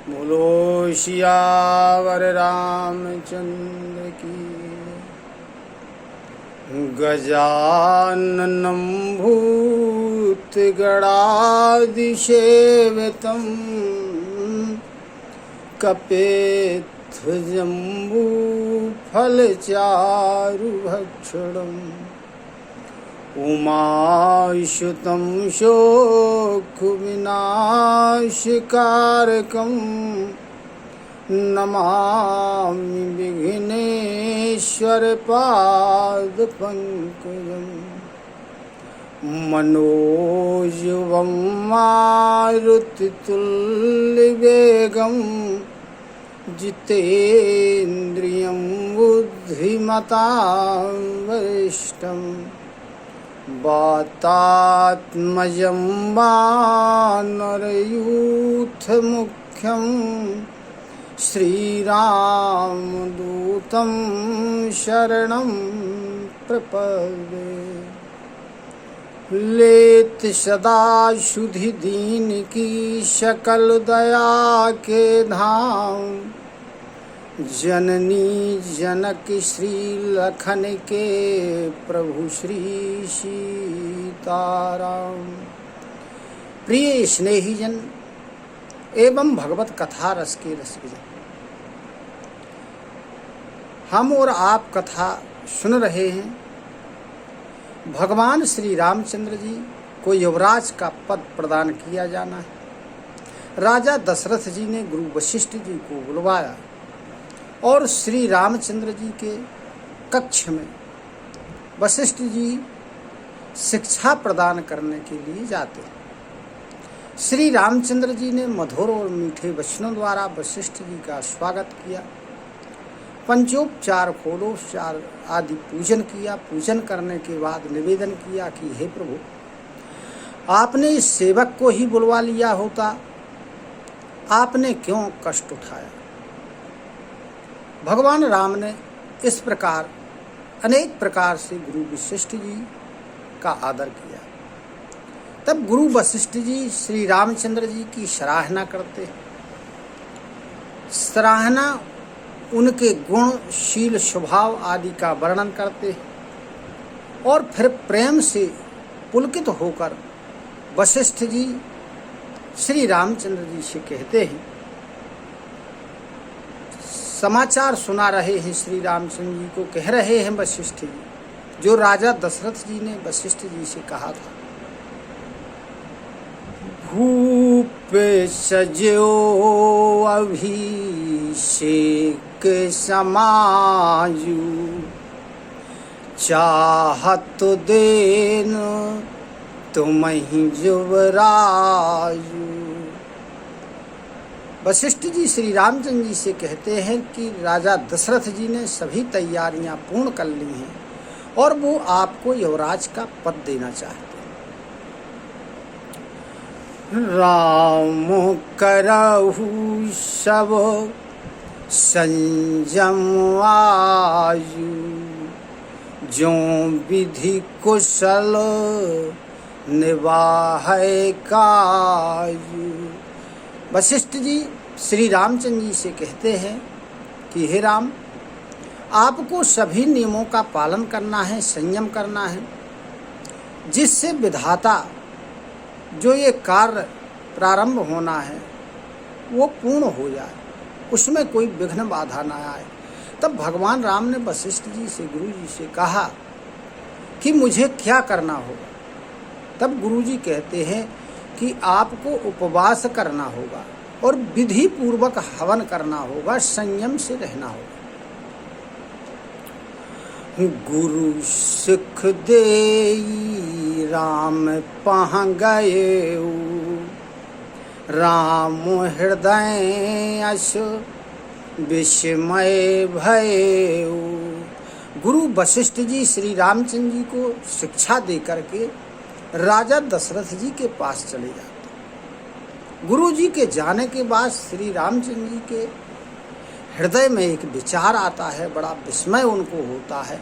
बोलो सियावर रामचंद्र की। गजाननं भूतगणाधिसेवितं कपिध्वजम्बूफलचारुभक्षणम् उमासुतं शोकविनाशकारकं नमामि विघ्नेश्वरपादपङ्कजम्। मनोजवं मारुतितुल्यवेगं जितेन्द्रियं बुद्धिमतां वरिष्ठम् वातात्मजं वानरयूथमुख्यं श्रीरामदूतं शरणं प्रपद्ये। लेत सदा शुद्धि दीन की शकल दया के धाम, जननी जनक श्री लखन के प्रभु श्री सीताराम। प्रिय स्नेहीजन एवं भगवत कथा रस के रसिकजन, हम और आप कथा सुन रहे हैं। भगवान श्री रामचंद्र जी को युवराज का पद प्रदान किया जाना है। राजा दशरथ जी ने गुरु वशिष्ठ जी को बुलवाया और श्री रामचंद्र जी के कक्ष में वशिष्ठ जी शिक्षा प्रदान करने के लिए जाते हैं। श्री रामचंद्र जी ने मधुर और मीठे वचनों द्वारा वशिष्ठ जी का स्वागत किया, पंचोपचार फलोपचार आदि पूजन किया। पूजन करने के बाद निवेदन किया कि हे प्रभु, आपने इस सेवक को ही बुलवा लिया होता, आपने क्यों कष्ट उठाया। भगवान राम ने इस प्रकार अनेक प्रकार से गुरु वशिष्ठ जी का आदर किया। तब गुरु वशिष्ठ जी श्री रामचंद्र जी की सराहना करते, सराहना उनके गुण शील स्वभाव आदि का वर्णन करते और फिर प्रेम से पुलकित होकर वशिष्ठ जी श्री रामचंद्र जी से कहते हैं, समाचार सुना रहे हैं श्री रामचंद्र जी को, कह रहे हैं वशिष्ठ जी जो राजा दशरथ जी ने वशिष्ठ जी से कहा था। भूप सजो अभिषेक समाजू, चाहत देन तुम्हि युवराजू। वशिष्ठ जी श्री रामचंद्र जी से कहते हैं कि राजा दशरथ जी ने सभी तैयारियां पूर्ण कर ली हैं और वो आपको युवराज का पद देना चाहते हैं। राम करहु सब संयम आयु, जो विधि कुशल निवाहै कायु। वशिष्ठ जी श्री रामचंद्र जी से कहते हैं कि हे राम, आपको सभी नियमों का पालन करना है, संयम करना है, जिससे विधाता जो ये कार्य प्रारंभ होना है वो पूर्ण हो जाए, उसमें कोई विघ्न बाधा ना आए। तब भगवान राम ने वशिष्ठ जी से गुरु जी से कहा कि मुझे क्या करना होगा। तब गुरु जी कहते हैं कि आपको उपवास करना होगा और विधि पूर्वक हवन करना होगा, संयम से रहना होगा। गुरु सुख देई राम पह गए, राम हृदय अस विस्मय भये। गुरु वशिष्ठ जी श्री रामचंद्र जी को शिक्षा दे करके राजा दशरथ जी के पास चले जाते। गुरु जी के जाने के बाद श्री रामचंद्र जी के हृदय में एक विचार आता है, बड़ा विस्मय उनको होता है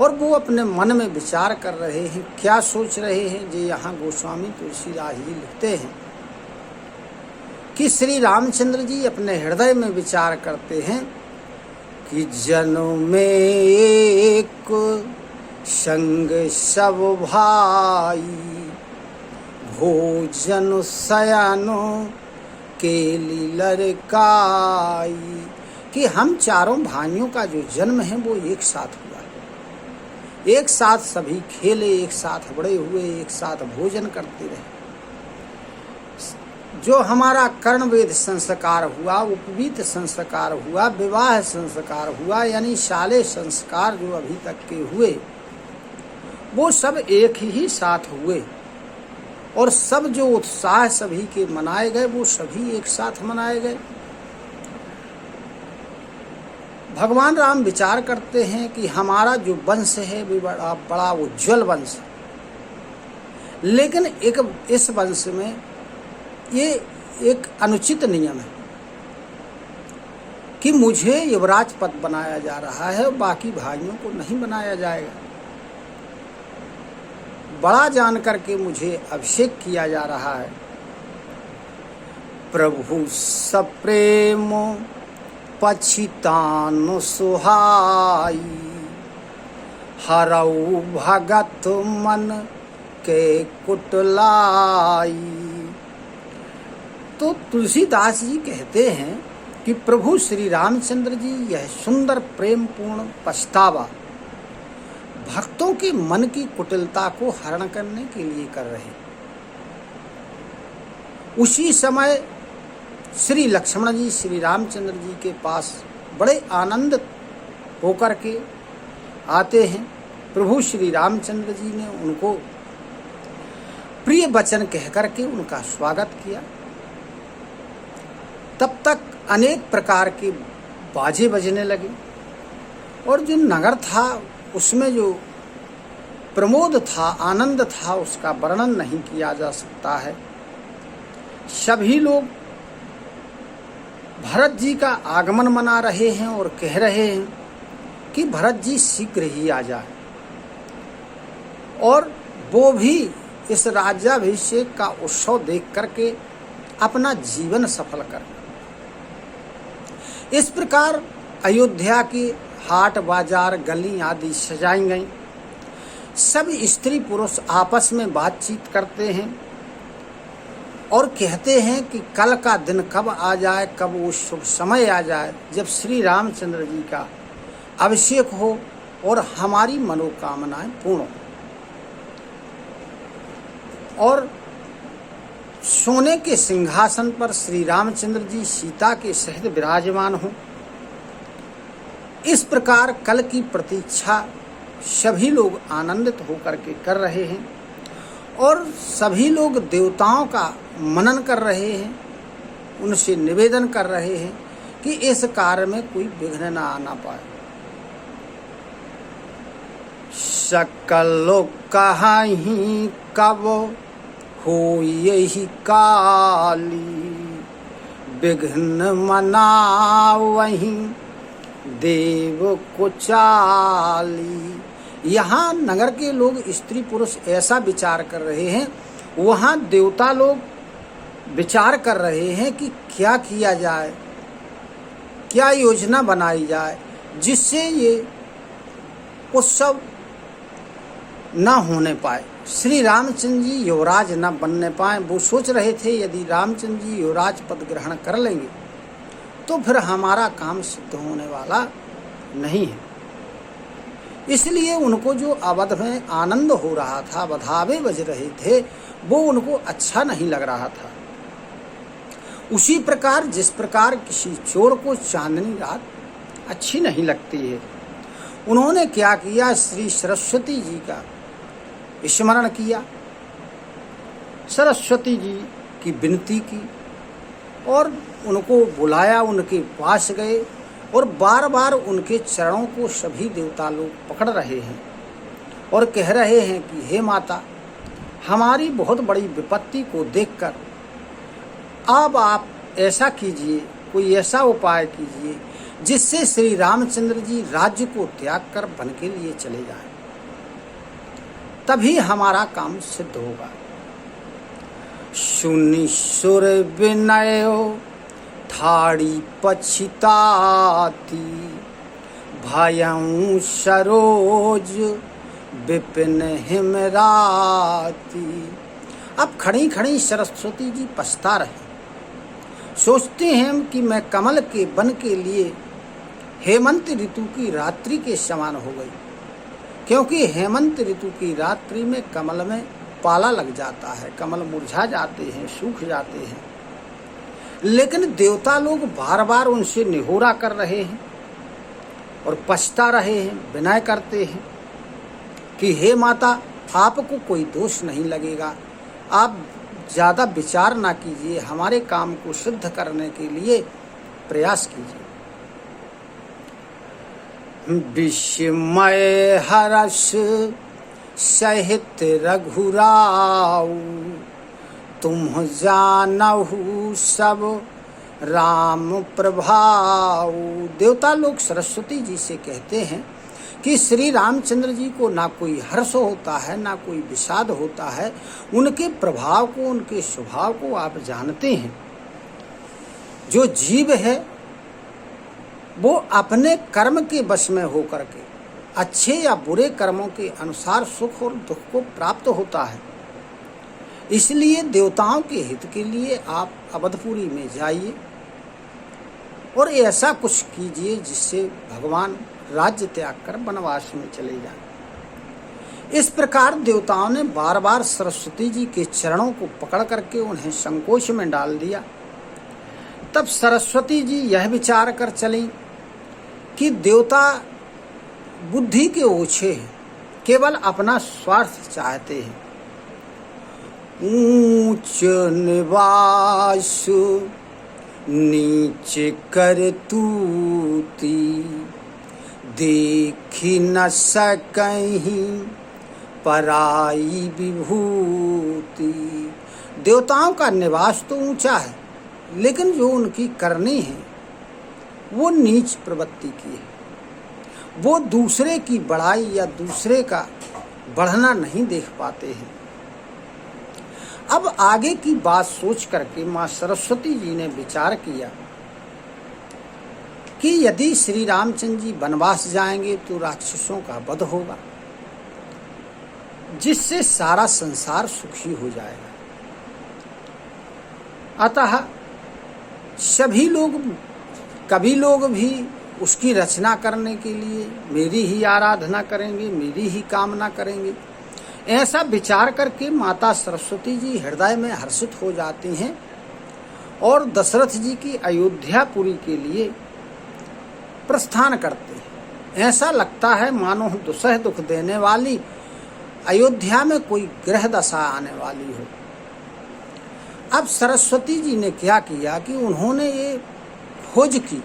और वो अपने मन में विचार कर रहे हैं, क्या सोच रहे हैं। जो यहाँ गोस्वामी तुलसीदास जी लिखते हैं कि श्री रामचंद्र जी अपने हृदय में विचार करते हैं कि जनों में एक संग सब भाई, भोजन शयनो केली लड़काई, कि हम चारों भाइयों का जो जन्म है वो एक साथ हुआ, एक साथ सभी खेले, एक साथ बड़े हुए, एक साथ भोजन करते रहे। जो हमारा कर्णवेद संस्कार हुआ, उपवीत संस्कार हुआ, विवाह संस्कार हुआ, यानी शाले संस्कार जो अभी तक के हुए, वो सब एक ही साथ हुए। और सब जो उत्साह सभी के मनाए गए वो सभी एक साथ मनाए गए। भगवान राम विचार करते हैं कि हमारा जो वंश है वो बड़ा उज्जवल वंश है, लेकिन एक इस वंश में ये एक अनुचित नियम है कि मुझे युवराज पद बनाया जा रहा है, बाकी भाइयों को नहीं बनाया जाएगा। बड़ा जान करके मुझे अभिषेक किया जा रहा है। प्रभु सप्रेम पछितान सुहाई, हरऊ भगत मन के कुटलाई। तो तुलसीदास जी कहते हैं कि प्रभु श्री रामचंद्र जी यह सुंदर प्रेम पूर्ण पछतावा भक्तों के मन की कुटिलता को हरण करने के लिए कर रहे। उसी समय श्री लक्ष्मण जी श्री रामचंद्र जी के पास बड़े आनंद होकर के आते हैं। प्रभु श्री रामचंद्र जी ने उनको प्रिय वचन कहकर के उनका स्वागत किया। तब तक अनेक प्रकार के बाजे बजने लगे और जो नगर था उसमें जो प्रमोद था, आनंद था, उसका वर्णन नहीं किया जा सकता है। सभी लोग भरत जी का आगमन मना रहे हैं और कह रहे हैं कि भरत जी शीघ्र ही आ जाए, और वो भी इस राज्याभिषेक का उत्सव देख करके अपना जीवन सफल कर। इस प्रकार अयोध्या की हाट बाजार गली आदि सजाई गई। सब स्त्री पुरुष आपस में बातचीत करते हैं और कहते हैं कि कल का दिन कब आ जाए, कब वो शुभ समय आ जाए जब श्री रामचंद्र जी का अभिषेक हो और हमारी मनोकामनाएं पूर्ण हो और सोने के सिंहासन पर श्री रामचंद्र जी सीता के सहित विराजमान हों। इस प्रकार कल की प्रतीक्षा सभी लोग आनंदित होकर के कर रहे हैं और सभी लोग देवताओं का मनन कर रहे हैं, उनसे निवेदन कर रहे हैं कि इस कार्य में कोई विघ्न न आना पाए। सकल कहीं कब हो यही काली, विघ्न मना वहीं देव को चाली। यहाँ नगर के लोग स्त्री पुरुष ऐसा विचार कर रहे हैं, वहाँ देवता लोग विचार कर रहे हैं कि क्या किया जाए, क्या योजना बनाई जाए जिससे ये उत्सव न होने पाए, श्री रामचंद्र जी युवराज न बनने पाए। वो सोच रहे थे यदि रामचंद्र जी युवराज पद ग्रहण कर लेंगे तो फिर हमारा काम सिद्ध होने वाला नहीं है। इसलिए उनको जो अवध में आनंद हो रहा था, बधावे बज रहे थे, वो उनको अच्छा नहीं लग रहा था। उसी प्रकार जिस प्रकार किसी चोर को चांदनी रात अच्छी नहीं लगती है, उन्होंने क्या किया, श्री सरस्वती जी का स्मरण किया, सरस्वती जी की विनती की और उनको बुलाया, उनके पास गए और बार बार उनके चरणों को सभी देवता लोग पकड़ रहे हैं और कह रहे हैं कि हे माता, हमारी बहुत बड़ी विपत्ति को देखकर अब आप ऐसा कीजिए, कोई ऐसा उपाय कीजिए जिससे श्री रामचंद्र जी राज्य को त्याग कर वन के लिए चले जाएं, तभी हमारा काम सिद्ध होगा। सुनि सुर विनयो ठाड़ी पछिताती, भयं सरोज विपिन हिमराती। अब खड़ी खड़ी सरस्वती जी पछता रहे, सोचते हैं कि मैं कमल के वन के लिए हेमंत ऋतु की रात्रि के समान हो गई, क्योंकि हेमंत ऋतु की रात्रि में कमल में पाला लग जाता है, कमल मुरझा जाते हैं, सूख जाते हैं। लेकिन देवता लोग बार बार उनसे निहोरा कर रहे हैं और पछता रहे हैं, विनय करते हैं कि हे माता, आपको कोई दोष नहीं लगेगा, आप ज़्यादा विचार ना कीजिए, हमारे काम को सिद्ध करने के लिए प्रयास कीजिए। विस्मय हर्ष सहित रघुराऊ, तुम जानहु सब राम प्रभाऊ। देवता लोग सरस्वती जी से कहते हैं कि श्री रामचंद्र जी को ना कोई हर्ष होता है, ना कोई विषाद होता है, उनके प्रभाव को, उनके स्वभाव को आप जानते हैं। जो जीव है वो अपने कर्म के वश में होकर के अच्छे या बुरे कर्मों के अनुसार सुख और दुख को प्राप्त होता है। इसलिए देवताओं के हित के लिए आप अवधपुरी में जाइए और ऐसा कुछ कीजिए जिससे भगवान राज्य त्याग कर वनवास में चले जाएं। इस प्रकार देवताओं ने बार बार सरस्वती जी के चरणों को पकड़ करके उन्हें संकोच में डाल दिया। तब सरस्वती जी यह विचार कर चली कि देवता बुद्धि के ओछे हैं, केवल अपना स्वार्थ चाहते हैं। ऊंच निवास नीच कर तूती, देखी न सकहीं पराई विभूति। देवताओं का निवास तो ऊंचा है, लेकिन जो उनकी करनी है वो नीच प्रवृत्ति की है। वो दूसरे की बड़ाई या दूसरे का बढ़ना नहीं देख पाते हैं। अब आगे की बात सोच करके माँ सरस्वती जी ने विचार किया कि यदि श्री रामचंद्र जी वनवास जाएंगे तो राक्षसों का वध होगा, जिससे सारा संसार सुखी हो जाएगा। अतः कभी लोग भी उसकी रचना करने के लिए मेरी ही आराधना करेंगे, मेरी ही कामना करेंगे। ऐसा विचार करके माता सरस्वती जी हृदय में हर्षित हो जाती हैं और दशरथ जी की अयोध्यापुरी के लिए प्रस्थान करते हैं। ऐसा लगता है मानो दुसह दुख देने वाली अयोध्या में कोई ग्रह दशा आने वाली हो। अब सरस्वती जी ने क्या किया कि उन्होंने ये खोज की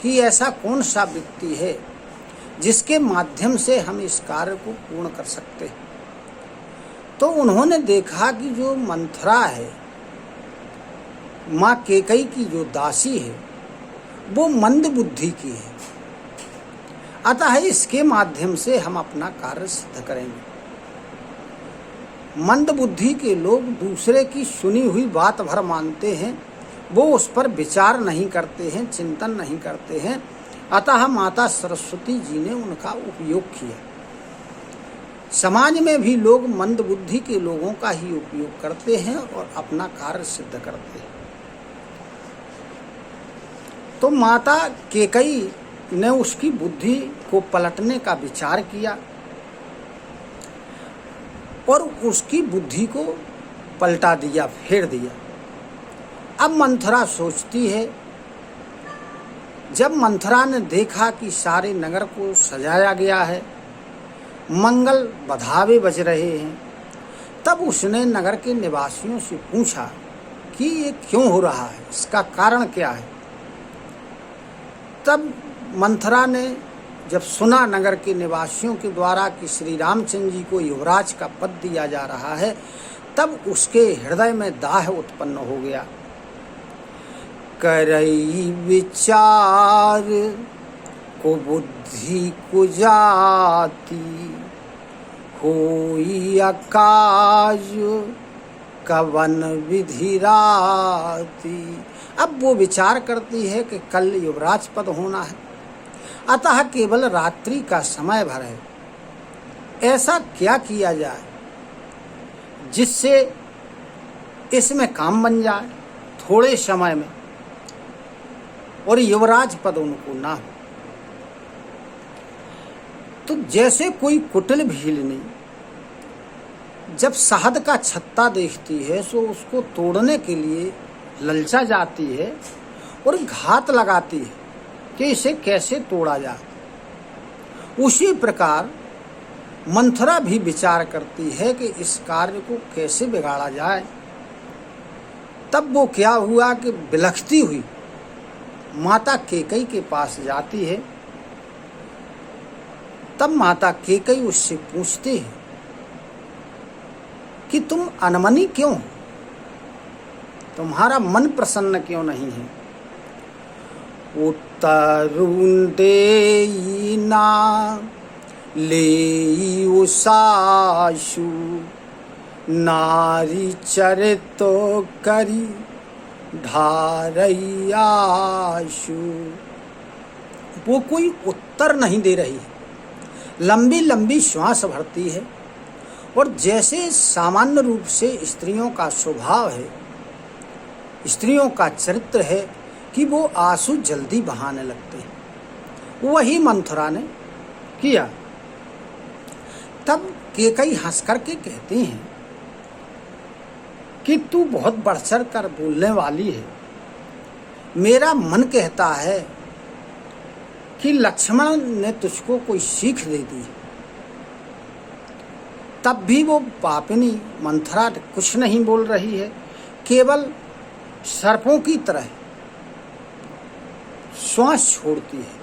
कि ऐसा कौन सा व्यक्ति है जिसके माध्यम से हम इस कार्य को पूर्ण कर सकते हैं। तो उन्होंने देखा कि जो मंथरा है, माँ कैकेयी की जो दासी है, वो मंद बुद्धि की है। अतः इसके माध्यम से हम अपना कार्य सिद्ध करेंगे। मंद बुद्धि के लोग दूसरे की सुनी हुई बात भर मानते हैं, वो उस पर विचार नहीं करते हैं, चिंतन नहीं करते हैं। अतः माता सरस्वती जी ने उनका उपयोग किया। समाज में भी लोग मंद बुद्धि के लोगों का ही उपयोग करते हैं और अपना कार्य सिद्ध करते हैं। तो माता कैकेयी ने उसकी बुद्धि को पलटने का विचार किया और उसकी बुद्धि को पलटा दिया, फेर दिया। अब मंथरा सोचती है, जब मंथरा ने देखा कि सारे नगर को सजाया गया है, मंगल बधावे बज रहे हैं, तब उसने नगर के निवासियों से पूछा कि ये क्यों हो रहा है, इसका कारण क्या है। तब मंथरा ने जब सुना नगर के निवासियों के द्वारा कि श्री रामचंद्र जी को युवराज का पद दिया जा रहा है, तब उसके हृदय में दाह उत्पन्न हो गया। करई विचार को बुद्धि को जाती, होई अकाज कवन विधि राती। अब वो विचार करती है कि कल युवराज पद होना है, अतः केवल रात्रि का समय भर है। ऐसा क्या किया जाए जिससे इसमें काम बन जाए थोड़े समय में और युवराज पद उनको ना हो। तो जैसे कोई कुटिल भीलनी जब शहद का छत्ता देखती है तो उसको तोड़ने के लिए ललचा जाती है और घात लगाती है कि इसे कैसे तोड़ा जाए, उसी प्रकार मंथरा भी विचार करती है कि इस कार्य को कैसे बिगाड़ा जाए। तब वो क्या हुआ कि बिलखती हुई माता केकई के पास जाती है। तब माता केकई उससे पूछती है कि तुम अनमनी क्यों, तुम्हारा मन प्रसन्न क्यों नहीं है। उत्तरुण देई ना लेई उसाशु, नारी चरितो करी ढारैयाशु। वो कोई उत्तर नहीं दे रही है, लंबी लंबी श्वास भरती है और जैसे सामान्य रूप से स्त्रियों का स्वभाव है, स्त्रियों का चरित्र है कि वो आंसू जल्दी बहाने लगते हैं, वही मंथरा ने किया। तब केकई हंस करके कहती हैं कि तू बहुत बढ़ चढ़ कर बोलने वाली है। मेरा मन कहता है कि लक्ष्मण ने तुझको कोई सीख दे दी। तब भी वो पापिनी मंथरा कुछ नहीं बोल रही है, केवल सर्पों की तरह श्वास छोड़ती है।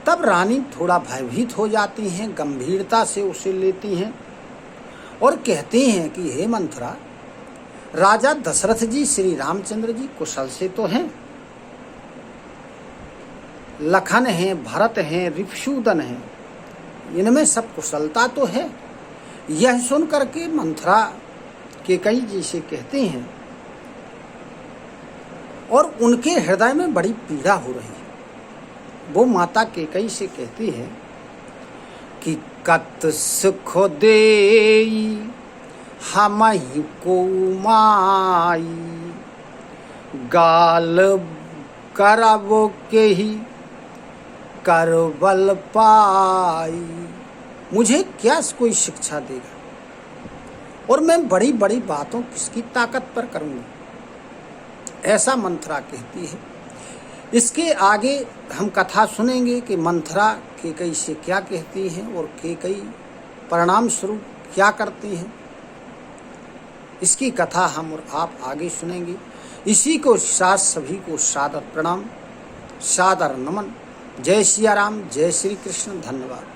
तब रानी थोड़ा भयभीत हो जाती हैं, गंभीरता से उसे लेती हैं और कहती हैं कि हे मंथरा, राजा दशरथ जी श्री रामचंद्र जी कुशल से तो हैं, लखन हैं, भरत हैं, रिपुसूदन हैं, इनमें सब कुशलता तो है। यह सुन करके मंथरा केकई जी से कहती हैं और उनके हृदय में बड़ी पीड़ा हो रही है। वो माता केकई से कहती है कि कत सुख देई हमहि को माई, गाल करब के ही करबल पाई। मुझे क्या कोई शिक्षा देगा और मैं बड़ी बड़ी बातों किसकी ताकत पर करूँगी, ऐसा मंथरा कहती है। इसके आगे हम कथा सुनेंगे कि मंथरा केकई से क्या कहती हैं और केकई परिणाम स्वरूप क्या करती हैं। इसकी कथा हम और आप आगे सुनेंगे। इसी को साथ सभी को सादर प्रणाम, सादर नमन। जय सिया राम, जय श्री कृष्ण, धन्यवाद।